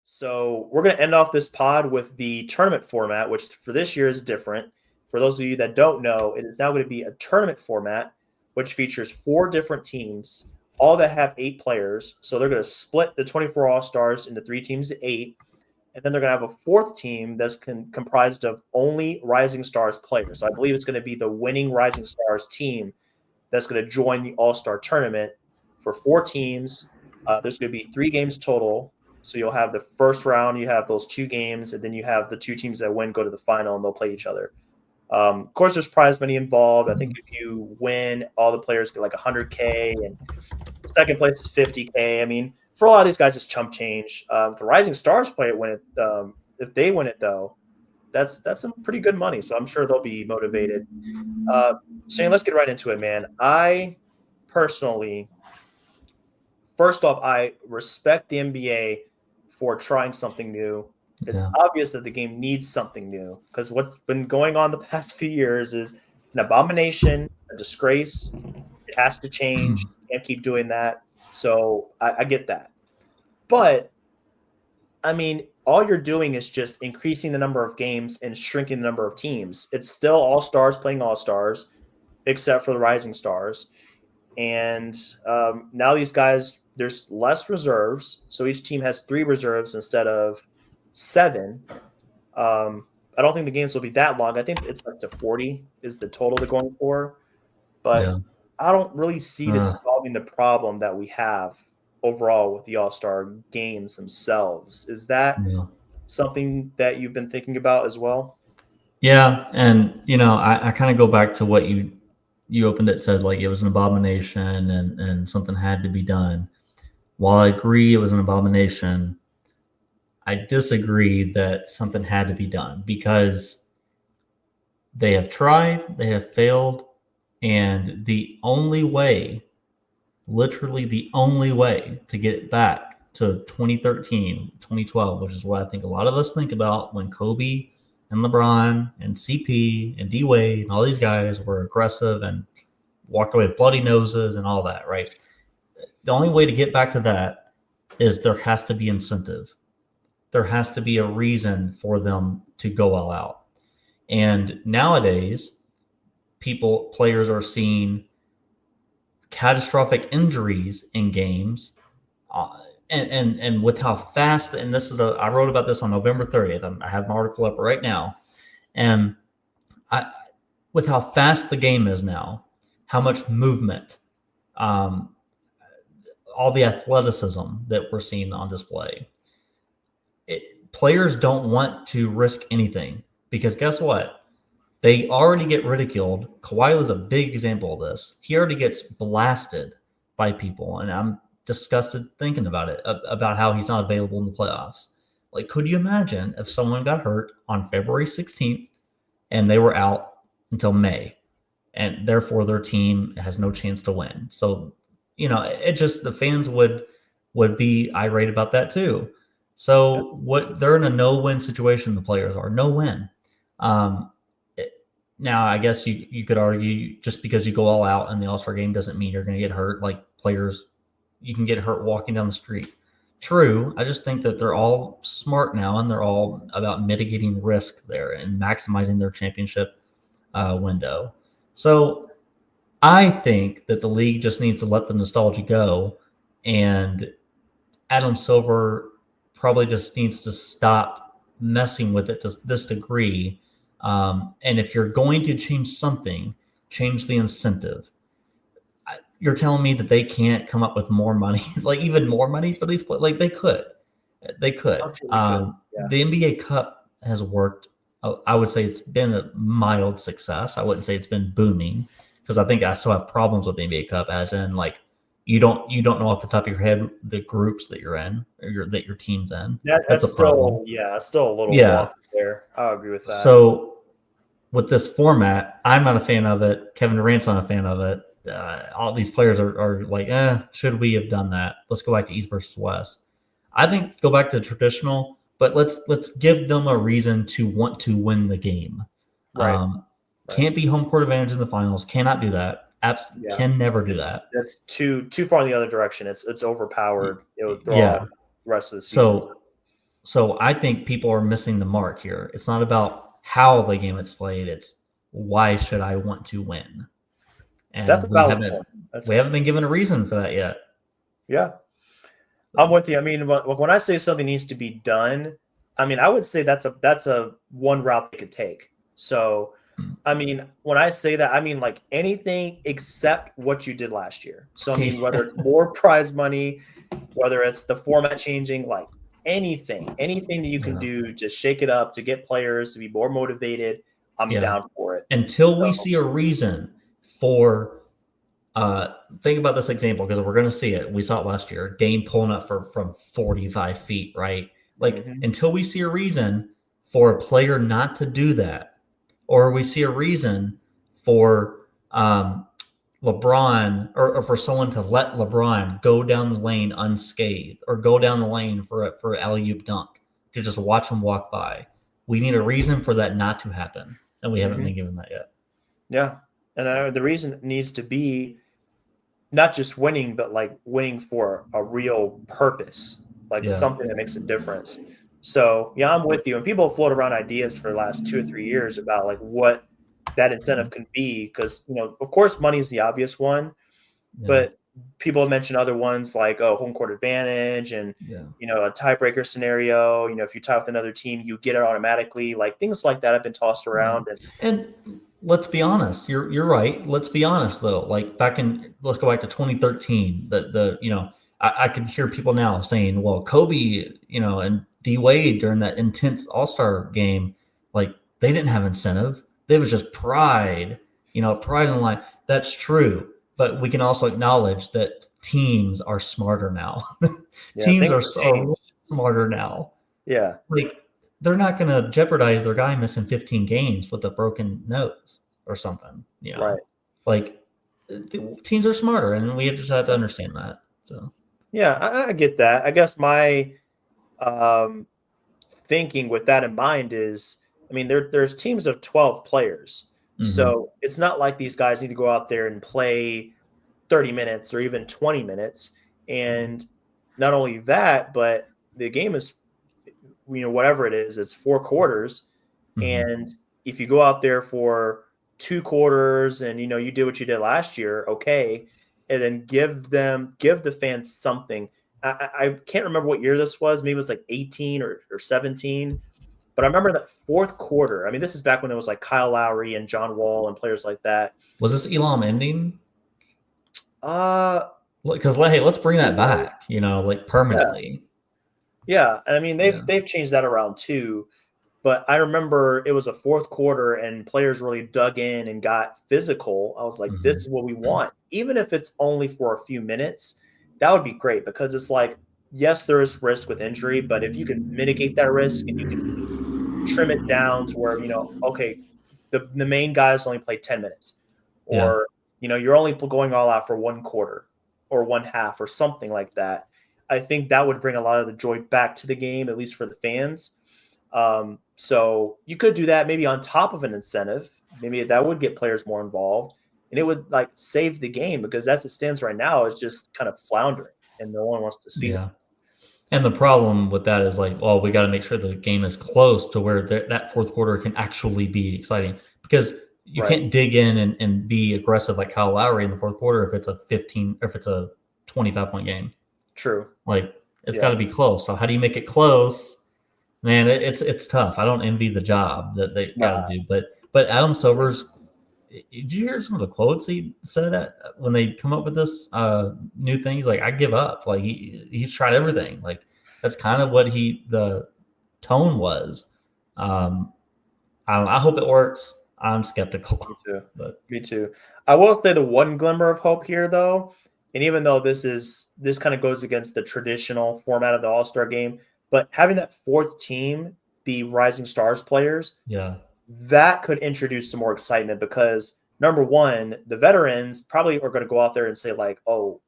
So we're going to end off this pod with the tournament format, which for this year is different. For those of you that don't know, it is now going to be a tournament format, which features 4 different teams, all that have 8 players. So they're going to split the 24 All-Stars into 3 teams to 8. And then they're going to have a 4th team that's comprised of only Rising Stars players. So I believe it's going to be the winning Rising Stars team that's going to join the All-Star tournament for 4 teams. There's going to be 3 games total. So you'll have the first round, you have those 2 games, and then you have the 2 teams that win go to the final, and they'll play each other. Of course, there's prize money involved. I think if you win, all the players get like $100K, and second place is $50K. I mean, for a lot of these guys, it's chump change. If the Rising Stars play it, if they win it though, that's some pretty good money. So I'm sure they'll be motivated. Shane, let's get right into it, man. I personally, first off, I respect the NBA for trying something new. It's obvious that the game needs something new because what's been going on the past few years is an abomination, a disgrace. It has to change. You can't keep doing that. So I get that. But, I mean, all you're doing is just increasing the number of games and shrinking the number of teams. It's still All-Stars playing All-Stars, except for the Rising Stars. And now these guys, there's less reserves. So each team has 3 reserves instead of 7. I don't think the games will be that long. I think it's up to 40 is the total they're going for. But I don't really see this solving the problem that we have overall with the All-Star games themselves. Is that something that you've been thinking about as well? Yeah, and I kind of go back to what you opened it, said like it was an abomination and something had to be done. While I agree it was an abomination, I disagree that something had to be done because they have tried, they have failed, and the only way, literally the only way to get back to 2013, 2012, which is what I think a lot of us think about when Kobe and LeBron and CP and D-Wade and all these guys were aggressive and walked away with bloody noses and all that, right? The only way to get back to that is there has to be incentive. There has to be a reason for them to go all out. And nowadays, players are seeing catastrophic injuries in games, and with how fast, and I wrote about this on November 30th. I have my article up right now, and with how fast the game is now, how much movement, all the athleticism that we're seeing on display. Players don't want to risk anything because guess what? They already get ridiculed. Kawhi is a big example of this. He already gets blasted by people, and I'm disgusted thinking about it, about how he's not available in the playoffs. Like, could you imagine if someone got hurt on February 16th and they were out until May, and therefore their team has no chance to win? So, the fans would be irate about that too. So they're in a no-win situation. The players are no win. Now, I guess you could argue just because you go all out in the All-Star game doesn't mean you're going to get hurt. Like players, you can get hurt walking down the street. True. I just think that they're all smart now and they're all about mitigating risk there and maximizing their championship window. So I think that the league just needs to let the nostalgia go, and Adam Silver probably just needs to stop messing with it to this degree. And if you're going to change something, change the incentive. You're telling me that they can't come up with more money, like even more money for these players? Like they could. The NBA Cup has worked. I would say it's been a mild success. I wouldn't say it's been booming because I think I still have problems with the NBA Cup, as in like you don't know off the top of your head the groups that you're in or that your team's in. That's a problem. Still a little there. I agree with that. So with this format, I'm not a fan of it. Kevin Durant's not a fan of it. All these players are like, should we have done that? Let's go back to East versus West. I think go back to traditional, but let's give them a reason to want to win the game. Right. Can't be home court advantage in the finals. Cannot do that. Can never do that. That's too far in the other direction. It's overpowered. It would throw off the rest of the season. So I think people are missing the mark here. It's not about how the game is played. It's why should I want to win? That's And a valid point. we haven't been given a reason for that yet. Yeah, I'm So, with you. I mean, when I say something needs to be done, I mean I would say that's a one route they could take. So, I mean, when I say that, I mean like anything except what you did last year. So, I mean, whether it's more prize money, whether it's the format changing, like anything that you can yeah. do to shake it up, to get players to be more motivated, I'm Yeah. down for it. Until we So, see a reason for think about this example because we're going to see it. We saw it last year. Dane pulling up from 45 feet, right? Like mhm. until we see a reason for a player not to do that, or we see a reason for LeBron or for someone to let LeBron go down the lane unscathed or go down the lane for an alley-oop dunk to just watch him walk by. We need a reason for that not to happen, and we haven't Mhm. been given that yet. Yeah. And the reason needs to be not just winning, but like winning for a real purpose, like Yeah. something that makes a difference. So, yeah, I'm with you. And people have floated around ideas for the last 2 or 3 years about like what that incentive can be. Because, of course, money is the obvious one, Yeah. but people have mentioned other ones like, oh, home court advantage and, Yeah. a tiebreaker scenario. If you tie with another team, you get it automatically. Like things like that have been tossed Yeah. around. And And let's be honest. You're right. Let's be honest though. Like let's go back to 2013. I could hear people now saying, well, Kobe, and D Wade during that intense All-Star game, like they didn't have incentive. They was just pride, pride in the line. That's true. But we can also acknowledge that teams are smarter now. yeah, Teams things are, have are changed. smarter now. Yeah, Like they're not going to jeopardize their guy missing 15 games with a broken nose or something. right. Like the teams are smarter, and we just have to understand that. So Yeah, I get that. I guess my um, thinking with that in mind is, I mean, there's teams of 12 players. hmm So it's not like these guys need to go out there and play 30 minutes or even 20 minutes. And not only that, but the game is, whatever it is, it's 4 quarters. hmm And if you go out there for 2 quarters and you did what you did last year, okay, and then give the fans something. I can't remember what year this was. Maybe it was like 18 or 17. But I remember that fourth quarter. I mean, this is back when it was like Kyle Lowry and John Wall and players like that. was this Elam ending? Uh Because hey, let's bring that back. Like yeah, permanently. yeah. And I mean Yeah. they've changed that around too. But I remember it was a fourth quarter and players really dug in and got physical. I was like, this hmm is what we want. Even if it's only for a few minutes, that would be great because it's like, yes, there is risk with injury, but if you can mitigate that risk and you can trim it down to where, okay, the main guys only play 10 minutes Yeah. or, you're only going all out for 1 quarter or one half or something like that. I think that would bring a lot of the joy back to the game, at least for the fans. So you could do that maybe on top of an incentive. Maybe that would get players more involved and it would like save the game because as it stands right now, it's just kind of floundering and no one wants to see that. Yeah. And the problem with that is like, well, we got to make sure the game is close to where that fourth quarter can actually be exciting because you Right. can't dig in and be aggressive like Kyle Lowry in the fourth quarter if it's a 15 or if it's a 25-point game. True. Like it's got Yeah. to be close. So how do you make it close? Man, it's tough. I don't envy the job that they got Nah. to do, but Adam Silver's. Did you hear some of the quotes he said when they come up with this new thing? He's like, "I give up." Like he's tried everything. Like that's kind of what the tone was. Um, I hope it works. I'm skeptical, Me too. but Me too. I will say the one glimmer of hope here, though, and even though this kind of goes against the traditional format of the All Star game, but having that fourth team be Rising Stars players, yeah, that could introduce some more excitement because number one, the veterans probably are going to go out there and say like, oh,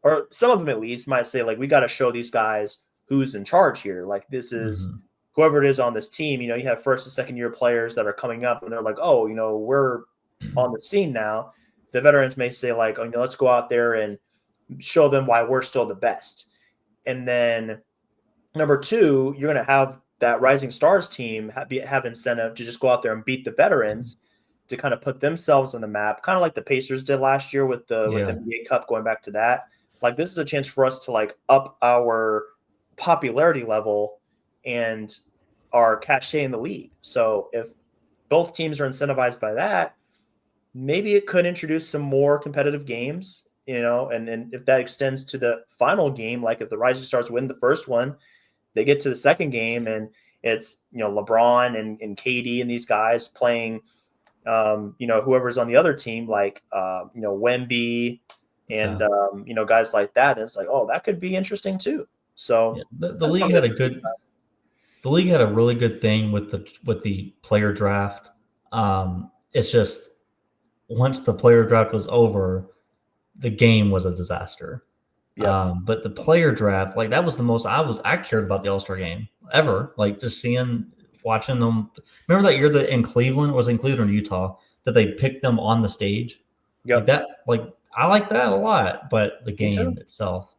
or some of them at least might say like, we got to show these guys who's in charge here. Like this is hmm whoever it is on this team. You have first and second year players that are coming up and they're like, oh, we're on the scene now. The veterans may say like, oh, let's go out there and show them why we're still the best. And then Number two, you're going to have that Rising Stars team have incentive to just go out there and beat the veterans to kind of put themselves on the map, kind of like the Pacers did last year with the Yeah. NBA Cup. Going back to that, like this is a chance for us to like up our popularity level and our cachet in the league. So if both teams are incentivized by that, maybe it could introduce some more competitive games, and if that extends to the final game, like if the Rising Stars win the first one, they get to the second game and it's, LeBron and KD and these guys playing, whoever's on the other team, like, Wemby and, Yeah. guys like that. And it's like, oh, that could be interesting too. So Yeah. The that's league something had a to think good the league had a really good thing with the player draft. It's just once the player draft was over, the game was a disaster. about. But the player draft, like that was the most I cared about the All-Star game ever. Like just watching them. Remember that year that in Cleveland, was in Cleveland or Utah, that they picked them on the stage? Like Yep. that, like I like that a lot, but the Me too. game itself,